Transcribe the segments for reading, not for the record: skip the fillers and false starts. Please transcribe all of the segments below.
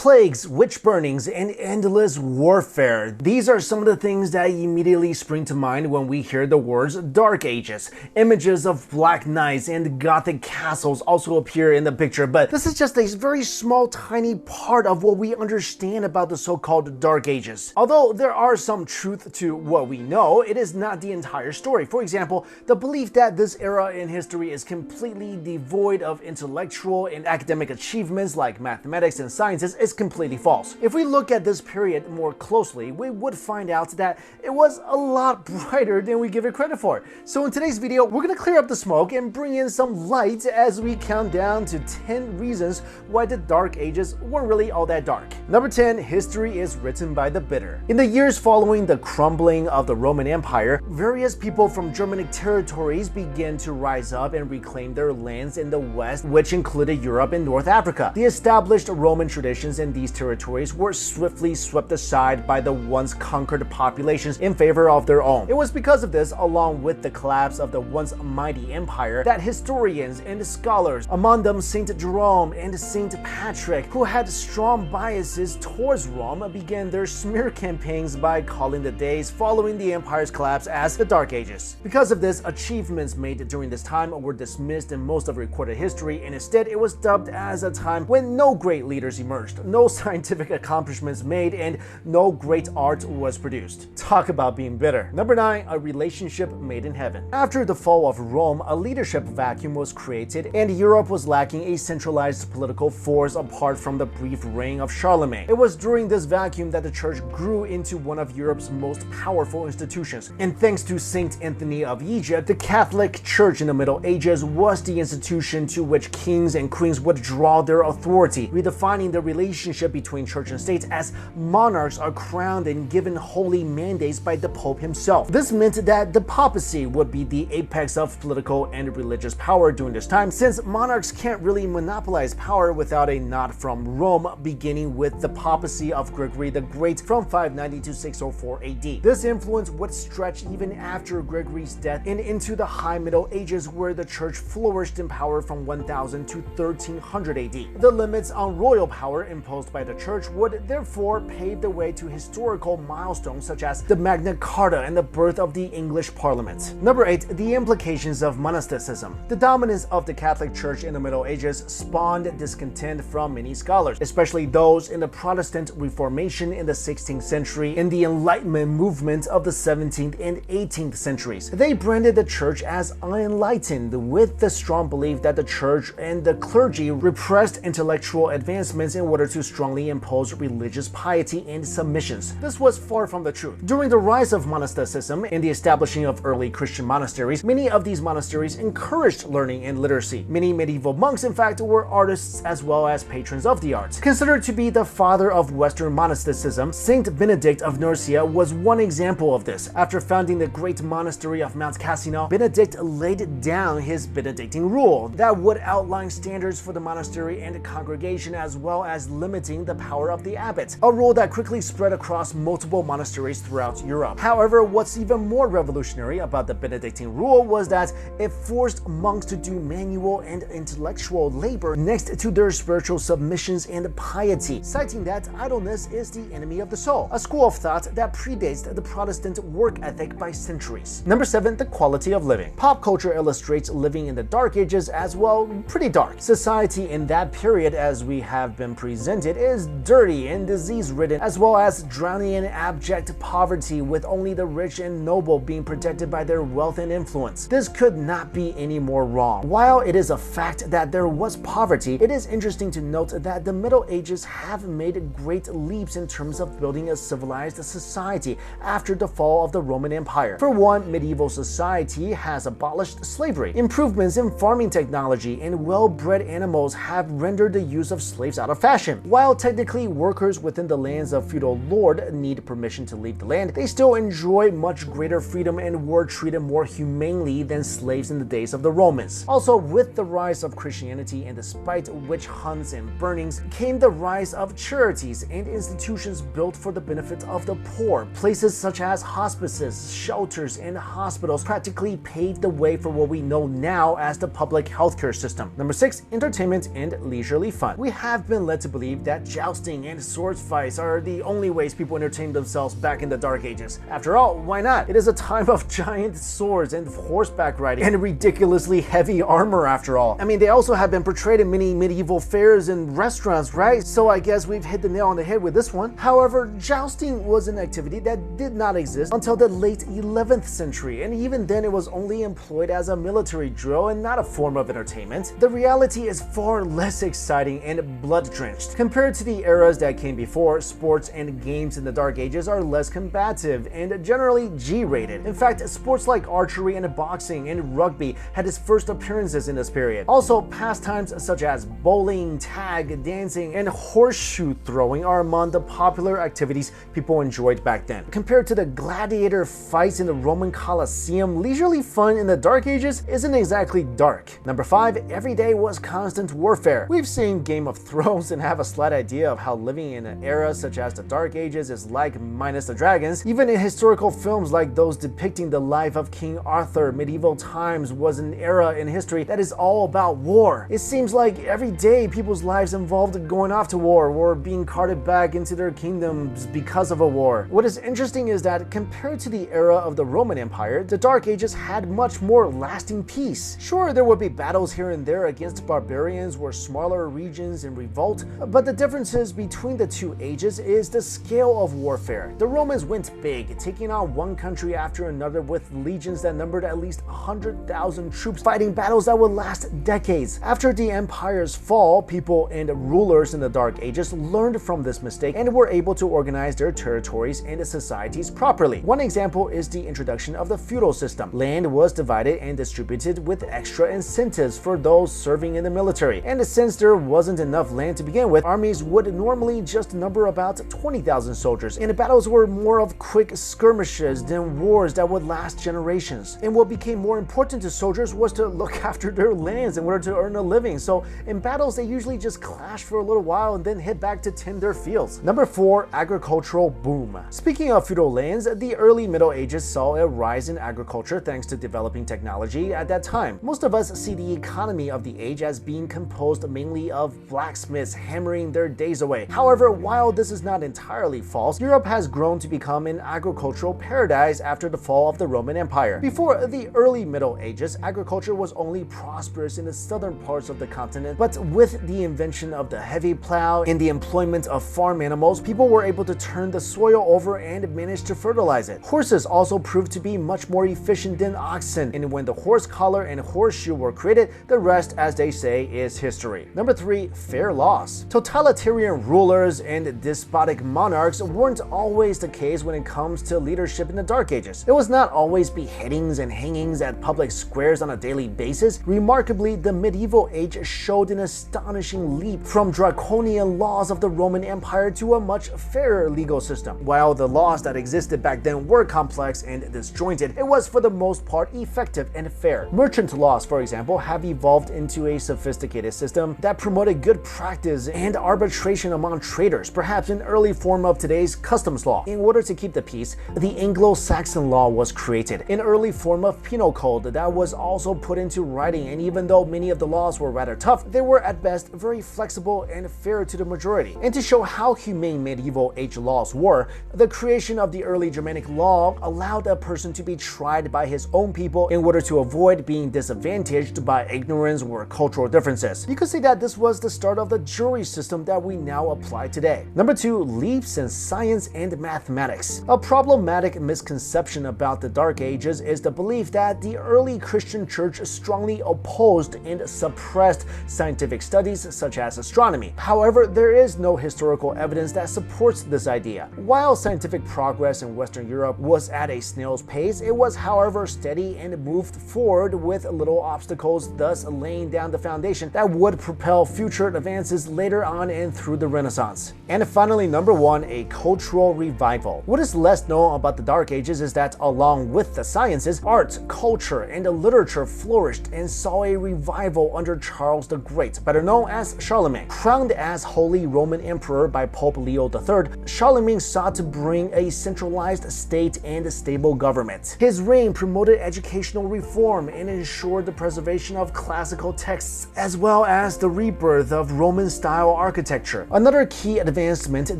Plagues, witch burnings, and endless warfare. These are some of the things that immediately spring to mind when we hear the words Dark Ages. Images of black knights and gothic castles also appear in the picture, but this is just a very small, tiny part of what we understand about the so-called Dark Ages. Although there are some truth to what we know, it is not the entire story. For example, the belief that this era in history is completely devoid of intellectual and academic achievements like mathematics and sciences is completely false. If we look at this period more closely, we would find out that it was a lot brighter than we give it credit for. So in today's video, we're gonna clear up the smoke and bring in some light as we count down to 10 reasons why the Dark Ages weren't really all that dark. Number 10, history is written by the bitter. In the years following the crumbling of the Roman Empire, various people from Germanic territories began to rise up and reclaim their lands in the West, which included Europe and North Africa. The established Roman traditions in these territories were swiftly swept aside by the once conquered populations in favor of their own. It was because of this, along with the collapse of the once mighty empire, that historians and scholars, among them Saint Jerome and Saint Patrick, who had strong biases towards Rome, began their smear campaigns by calling the days following the empire's collapse as the Dark Ages. Because of this, achievements made during this time were dismissed in most of recorded history, and instead it was dubbed as a time when no great leaders emerged, no scientific accomplishments made, and no great art was produced. Talk about being bitter. Number 9, a relationship made in heaven. After the fall of Rome, a leadership vacuum was created, and Europe was lacking a centralized political force apart from the brief reign of Charlemagne. It was during this vacuum that the church grew into one of Europe's most powerful institutions. And thanks to Saint Anthony of Egypt, the Catholic Church in the Middle Ages was the institution to which kings and queens would draw their authority, redefining the relationship between church and state as monarchs are crowned and given holy mandates by the Pope himself. This meant that the papacy would be the apex of political and religious power during this time, since monarchs can't really monopolize power without a nod from Rome, beginning with the papacy of Gregory the Great from 590 to 604 AD. This influence would stretch even after Gregory's death and into the High Middle Ages, where the church flourished in power from 1000 to 1300 AD. The limits on royal power imposed by the church would therefore pave the way to historical milestones such as the Magna Carta and the birth of the English Parliament. Number 8, the implications of monasticism. The dominance of the Catholic Church in the Middle Ages spawned discontent from many scholars, especially those in the Protestant Reformation in the 16th century and the Enlightenment movement of the 17th and 18th centuries. They branded the church as unenlightened, with the strong belief that the church and the clergy repressed intellectual advancements in order to strongly impose religious piety and submissions. This was far from the truth. During the rise of monasticism and the establishing of early Christian monasteries, many of these monasteries encouraged learning and literacy. Many medieval monks, in fact, were artists as well as patrons of the arts. Considered to be the father of Western monasticism, Saint Benedict of Nursia was one example of this. After founding the great monastery of Mount Cassino, Benedict laid down his Benedictine rule that would outline standards for the monastery and congregation, as well as limiting the power of the abbot, a rule that quickly spread across multiple monasteries throughout Europe. However, what's even more revolutionary about the Benedictine rule was that it forced monks to do manual and intellectual labor next to their spiritual submissions and piety, citing that idleness is the enemy of the soul, a school of thought that predates the Protestant work ethic by centuries. Number 7, the quality of living. Pop culture illustrates living in the Dark Ages as, well, pretty dark. Society in that period, as we have been presented, is dirty and disease-ridden, as well as drowning in abject poverty, with only the rich and noble being protected by their wealth and influence. This could not be any more wrong. While it is a fact that there was poverty, it is interesting to note that the Middle Ages have made great leaps in terms of building a civilized society after the fall of the Roman Empire. For one, medieval society has abolished slavery. Improvements in farming technology and well-bred animals have rendered the use of slaves out of fashion. While technically workers within the lands of feudal lord need permission to leave the land, they still enjoy much greater freedom and were treated more humanely than slaves in the days of the Romans. Also, with the rise of Christianity and despite witch hunts and burnings, came the rise of charities and institutions built for the benefit of the poor. Places such as hospices, shelters, and hospitals practically paved the way for what we know now as the public healthcare system. Number 6, entertainment and leisurely fun. We have been led to believe believed that jousting and sword fights are the only ways people entertained themselves back in the Dark Ages. After all, why not? It is a time of giant swords and horseback riding and ridiculously heavy armor after all. I mean, they also have been portrayed in many medieval fairs and restaurants, right? So I guess we've hit the nail on the head with this one. However, jousting was an activity that did not exist until the late 11th century, and even then it was only employed as a military drill and not a form of entertainment. The reality is far less exciting and blood-drenched. Compared to the eras that came before, sports and games in the Dark Ages are less combative and generally G-rated. In fact, sports like archery and boxing and rugby had its first appearances in this period. Also, pastimes such as bowling, tag, dancing, and horseshoe throwing are among the popular activities people enjoyed back then. Compared to the gladiator fights in the Roman Colosseum, leisurely fun in the Dark Ages isn't exactly dark. Number 5, every day was constant warfare. We've seen Game of Thrones and have a slight idea of how living in an era such as the Dark Ages is like, minus the dragons. Even in historical films like those depicting the life of King Arthur, medieval times was an era in history that is all about war. It seems like every day people's lives involved going off to war or being carted back into their kingdoms because of a war. What is interesting is that compared to the era of the Roman Empire, the Dark Ages had much more lasting peace. Sure, there would be battles here and there against barbarians or smaller regions in revolt, but the differences between the two ages is the scale of warfare. The Romans went big, taking on one country after another with legions that numbered at least 100,000 troops fighting battles that would last decades. After the empire's fall, people and rulers in the Dark Ages learned from this mistake and were able to organize their territories and societies properly. One example is the introduction of the feudal system. Land was divided and distributed with extra incentives for those serving in the military. And since there wasn't enough land to begin with, armies would normally just number about 20,000 soldiers, and battles were more of quick skirmishes than wars that would last generations. And what became more important to soldiers was to look after their lands in order to earn a living. So in battles, they usually just clashed for a little while and then head back to tend their fields. Number 4, agricultural boom. Speaking of feudal lands, the early Middle Ages saw a rise in agriculture thanks to developing technology at that time. Most of us see the economy of the age as being composed mainly of blacksmiths hammering their days away. However, while this is not entirely false, Europe has grown to become an agricultural paradise after the fall of the Roman Empire. Before the early Middle Ages, agriculture was only prosperous in the southern parts of the continent, but with the invention of the heavy plow and the employment of farm animals, people were able to turn the soil over and manage to fertilize it. Horses also proved to be much more efficient than oxen, and when the horse collar and horseshoe were created, the rest, as they say, is history. Number 3, fair laws. Totalitarian rulers and despotic monarchs weren't always the case when it comes to leadership in the Dark Ages. It was not always beheadings and hangings at public squares on a daily basis. Remarkably, the medieval age showed an astonishing leap from draconian laws of the Roman Empire to a much fairer legal system. While the laws that existed back then were complex and disjointed, it was for the most part effective and fair. Merchant laws, for example, have evolved into a sophisticated system that promoted good practice and arbitration among traders, perhaps an early form of today's customs law. In order to keep the peace, the Anglo-Saxon law was created, an early form of penal code that was also put into writing, and even though many of the laws were rather tough, they were at best very flexible and fair to the majority. And to show how humane medieval age laws were, the creation of the early Germanic law allowed a person to be tried by his own people in order to avoid being disadvantaged by ignorance or cultural differences. You could say that this was the start of the jury system that we now apply today. Number 2, leaps in science and mathematics. A problematic misconception about the Dark Ages is the belief that the early Christian church strongly opposed and suppressed scientific studies such as astronomy. However, there is no historical evidence that supports this idea. While scientific progress in Western Europe was at a snail's pace, it was, however, steady and moved forward with little obstacles, thus laying down the foundation that would propel future advances later on and through the Renaissance. And finally, number 1, a cultural revival. What is less known about the Dark Ages is that along with the sciences, art, culture, and literature flourished and saw a revival under Charles the Great, better known as Charlemagne. Crowned as Holy Roman Emperor by Pope Leo III, Charlemagne sought to bring a centralized state and a stable government. His reign promoted educational reform and ensured the preservation of classical texts, as well as the rebirth of Roman-style architecture. Another key advancement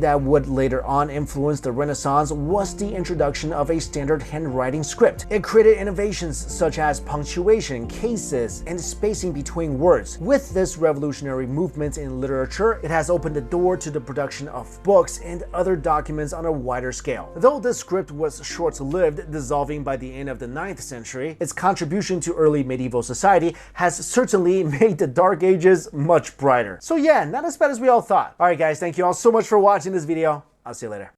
that would later on influence the Renaissance was the introduction of a standard handwriting script. It created innovations such as punctuation, cases, and spacing between words. With this revolutionary movement in literature, it has opened the door to the production of books and other documents on a wider scale. Though this script was short-lived, dissolving by the end of the 9th century, its contribution to early medieval society has certainly made the Dark Ages much brighter. So yeah, not as bad as we all thought. Alright guys, thank you all so much for watching this video. I'll see you later.